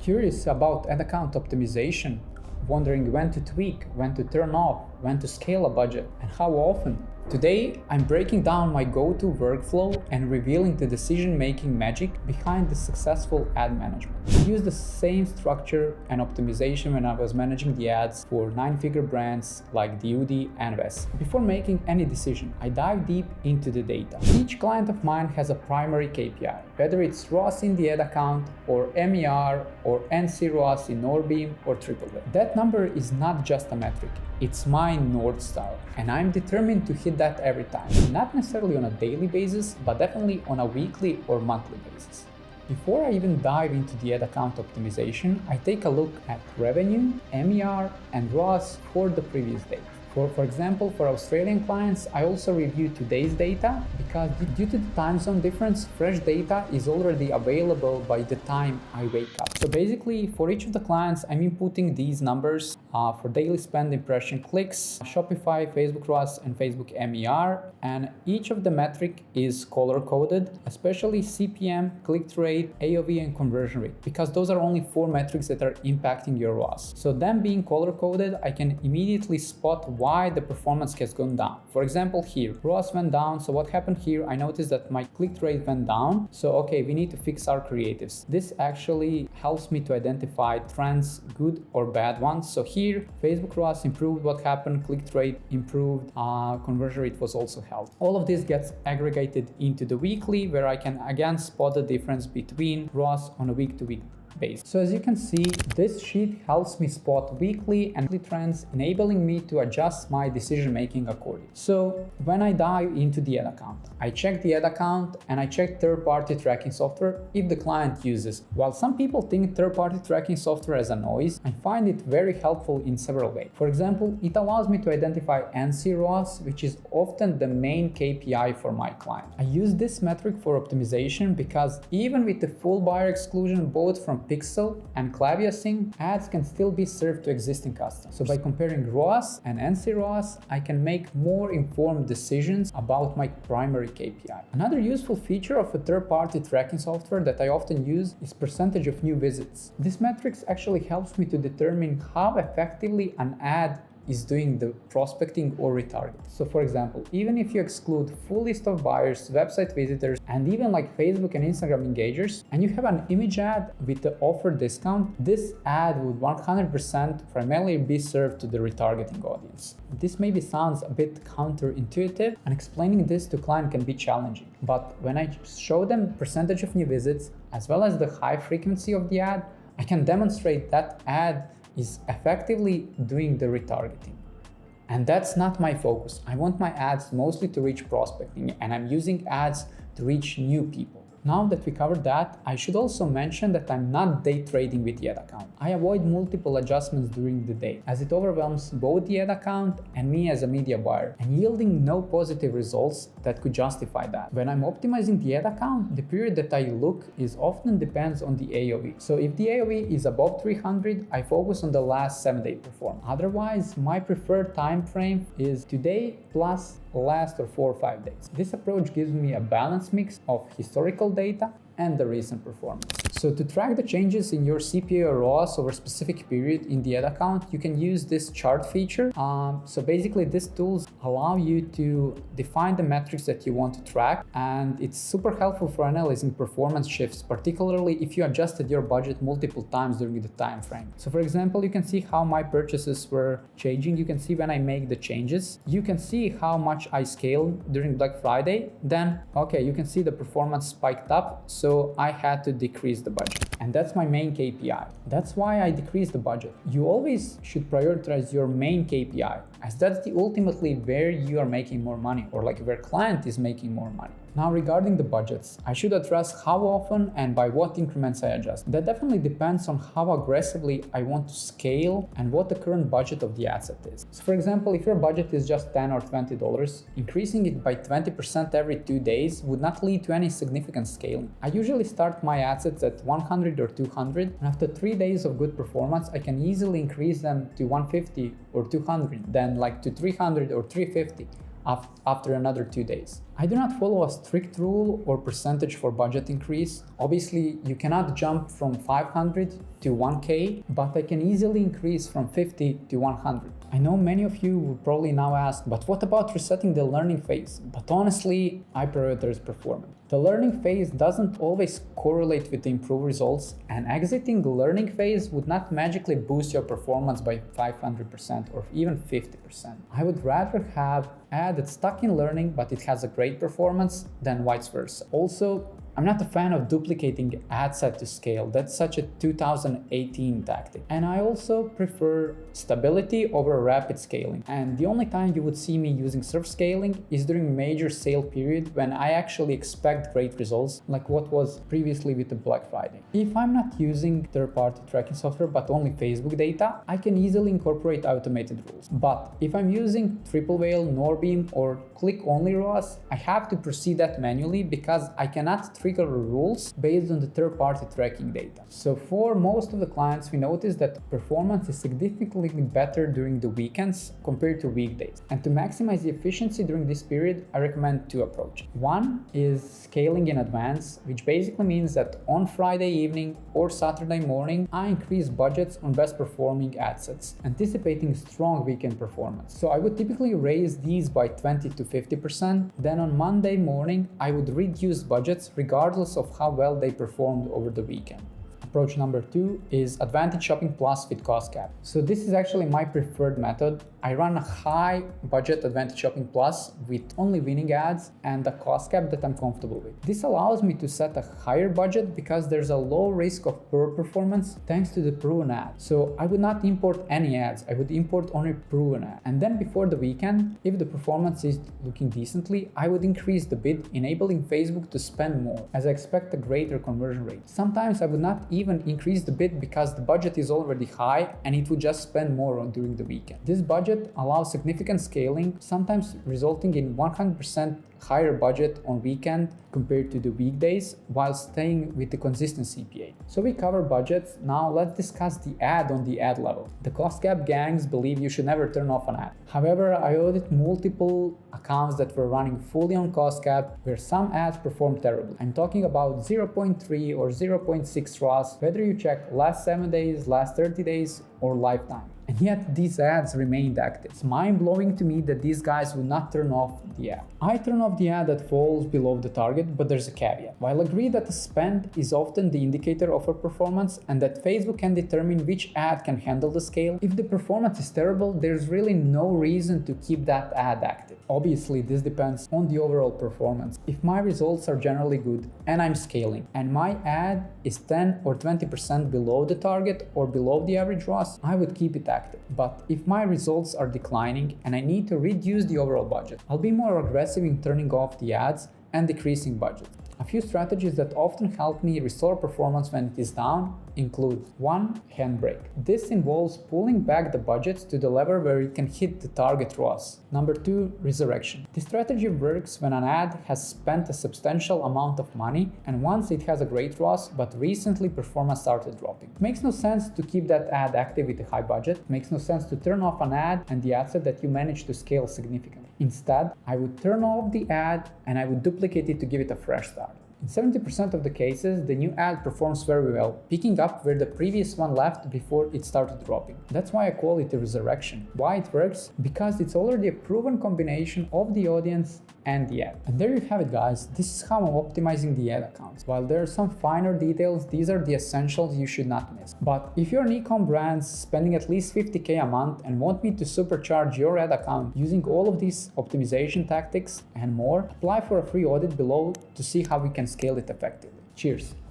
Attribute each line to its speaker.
Speaker 1: Curious about ad account optimization, wondering when to tweak, when to turn off, when to scale a budget, and how often? Today, I'm breaking down my go-to workflow and revealing the decision-making magic behind the successful ad management. I use the same structure and optimization when I was managing the ads for 9-figure brands like Audit and Wes. Before making any decision, I dive deep into the data. Each client of mine has a primary KPI, whether it's ROAS in the ad account, or MER, or NC ROAS in Norbeam, or TripleWeb. That number is not just a metric. It's my North Star, and I'm determined to hit that every time. Not necessarily on a daily basis, but definitely on a weekly or monthly basis. Before I even dive into the ad account optimization, I take a look at revenue, MER, and ROAS for the previous day. For example, for Australian clients, I also review today's data because due to the time zone difference, fresh data is already available by the time I wake up. So basically, for each of the clients, I'm inputting these numbers for daily spend, impression, clicks, Shopify, Facebook ROAS, and Facebook MER, and each of the metric is color-coded, especially CPM, click-through rate, AOV, and conversion rate, because those are only 4 metrics that are impacting your ROAS. So them being color-coded, I can immediately spot why the performance has gone down. For example, here, ROAS went down, so what happened here? I noticed that my click rate went down, so okay, we need to fix our creatives. This actually helps me to identify trends, good or bad ones. So here, Facebook ROAS improved, what happened? Click rate improved, conversion rate was also held. All of this gets aggregated into the weekly, where I can again spot the difference between ROAS on a week-to-week basis. So as you can see, this sheet helps me spot weekly and monthly trends, enabling me to adjust my decision making accordingly. So when I dive into the ad account, I check the ad account and I check third-party tracking software if the client uses. While some people think third-party tracking software as a noise, I find it very helpful in several ways. For example, it allows me to identify NC ROAS, which is often the main KPI for my client. I use this metric for optimization because even with the full buyer exclusion both from Pixel and Klaviyo Sync, ads can still be served to existing customers. So by comparing ROAS and NC ROAS, I can make more informed decisions about my primary KPI. Another useful feature of a third-party tracking software that I often use is percentage of new visits. This metrics actually helps me to determine how effectively an ad is doing the prospecting or retarget. So for example, even if you exclude full list of buyers, website visitors, and even like Facebook and Instagram engagers, and you have an image ad with the offer discount, this ad would 100% primarily be served to the retargeting audience. This maybe sounds a bit counterintuitive, and explaining this to client can be challenging. But when I show them percentage of new visits, as well as the high frequency of the ad, I can demonstrate that ad is effectively doing the retargeting. And that's not my focus. I want my ads mostly to reach prospecting, and I'm using ads to reach new people. Now that we covered that, I should also mention that I'm not day trading with the ad account. I avoid multiple adjustments during the day, as it overwhelms both the ad account and me as a media buyer, and yielding no positive results that could justify that. When I'm optimizing the ad account, the period that I look is often depends on the AOV. So if the AOV is above 300, I focus on the last 7-day performance. Otherwise, my preferred time frame is today plus last or 4 or 5 days. This approach gives me a balanced mix of historical data and the recent performance. So to track the changes in your CPA or ROAS over a specific period in the ad account, you can use this chart feature. So basically these tools allow you to define the metrics that you want to track, and it's super helpful for analyzing performance shifts, particularly if you adjusted your budget multiple times during the time frame. So for example, you can see how my purchases were changing. You can see when I make the changes. You can see how much I scaled during Black Friday. Then, okay, you can see the performance spiked up, so I had to decrease the budget. And that's my main KPI. That's why I decreased the budget. You always should prioritize your main KPI, as that's the ultimately where you are making more money, or like where client is making more money. Now regarding the budgets, I should address how often and by what increments I adjust. That definitely depends on how aggressively I want to scale and what the current budget of the ad set is. So for example, if your budget is just $10 or $20, increasing it by 20% every 2 days would not lead to any significant scaling. I usually start my ad sets at 100 or 200, and after 3 days of good performance, I can easily increase them to 150 or 200, then like to 300 or 350 after another 2 days. I do not follow a strict rule or percentage for budget increase. Obviously, you cannot jump from 500 to 1K, but I can easily increase from 50 to 100. I know many of you will probably now ask, but what about resetting the learning phase? But honestly, I prioritize performance. The learning phase doesn't always correlate with the improved results, and exiting the learning phase would not magically boost your performance by 500% or even 50%. I would rather have ad that's stuck in learning but it has a great performance than vice versa. Also, I'm not a fan of duplicating ad set to scale. That's such a 2018 tactic. And I also prefer stability over rapid scaling. And the only time you would see me using surf scaling is during major sale period when I actually expect great results, like what was previously with the Black Friday. If I'm not using third-party tracking software but only Facebook data, I can easily incorporate automated rules. But if I'm using Triple Whale, Norbeam, or click-only ROAS, I have to proceed that manually because I cannot trigger rules based on the third-party tracking data. So for most of the clients, we notice that performance is significantly better during the weekends compared to weekdays. And to maximize the efficiency during this period, I recommend two approaches. One is scaling in advance, which basically means that on Friday evening or Saturday morning, I increase budgets on best performing ad sets, anticipating strong weekend performance. So I would typically raise these by 20 to 50%. Then on Monday morning, I would reduce budgets regardless of how well they performed over the weekend. Approach number two is Advantage Shopping Plus with cost cap. So this is actually my preferred method. I run a high budget Advantage Shopping Plus with only winning ads and a cost cap that I'm comfortable with. This allows me to set a higher budget because there's a low risk of poor performance thanks to the proven ad. So I would not import any ads, I would import only proven ads. And then before the weekend, if the performance is looking decently, I would increase the bid, enabling Facebook to spend more, as I expect a greater conversion rate. Sometimes I would not even increase the bid because the budget is already high and it would just spend more on during the weekend. This budget allows significant scaling, sometimes resulting in 100% higher budget on weekend compared to the weekdays while staying with the consistent CPA. So we cover budgets. Now let's discuss the ad on the ad level. The cost cap gangs believe you should never turn off an ad. However, I audit multiple accounts that were running fully on cost cap where some ads performed terribly. I'm talking about 0.3 or 0.6 ROAS, whether you check last 7 days, last 30 days, or lifetime. And yet these ads remained active. It's mind-blowing to me that these guys would not turn off the ad. I turn off the ad that falls below the target, but there's a caveat. While I agree that the spend is often the indicator of our performance and that Facebook can determine which ad can handle the scale, if the performance is terrible, there's really no reason to keep that ad active. Obviously, this depends on the overall performance. If my results are generally good and I'm scaling and my ad is 10 or 20% below the target or below the average ROAS, I would keep it active. But if my results are declining and I need to reduce the overall budget, I'll be more aggressive in turning off the ads and decreasing budget. A few strategies that often help me restore performance when it is down include 1. Handbrake. This involves pulling back the budgets to the level where it can hit the target ROAS. Number 2. Resurrection. This strategy works when an ad has spent a substantial amount of money and once it has a great ROAS, but recently performance started dropping. It makes no sense to keep that ad active with a high budget. It makes no sense to turn off an ad and the asset that you managed to scale significantly. Instead, I would turn off the ad and I would duplicate it to give it a fresh start. In 70% of the cases, the new ad performs very well, picking up where the previous one left before it started dropping. That's why I call it a resurrection. Why it works? Because it's already a proven combination of the audience and the ad. And there you have it, guys. This is how I'm optimizing the ad accounts. While there are some finer details, these are the essentials you should not miss. But if you're an e-com brand spending at least 50K a month and want me to supercharge your ad account using all of these optimization tactics and more, apply for a free audit below to see how we can scale it effectively. Cheers!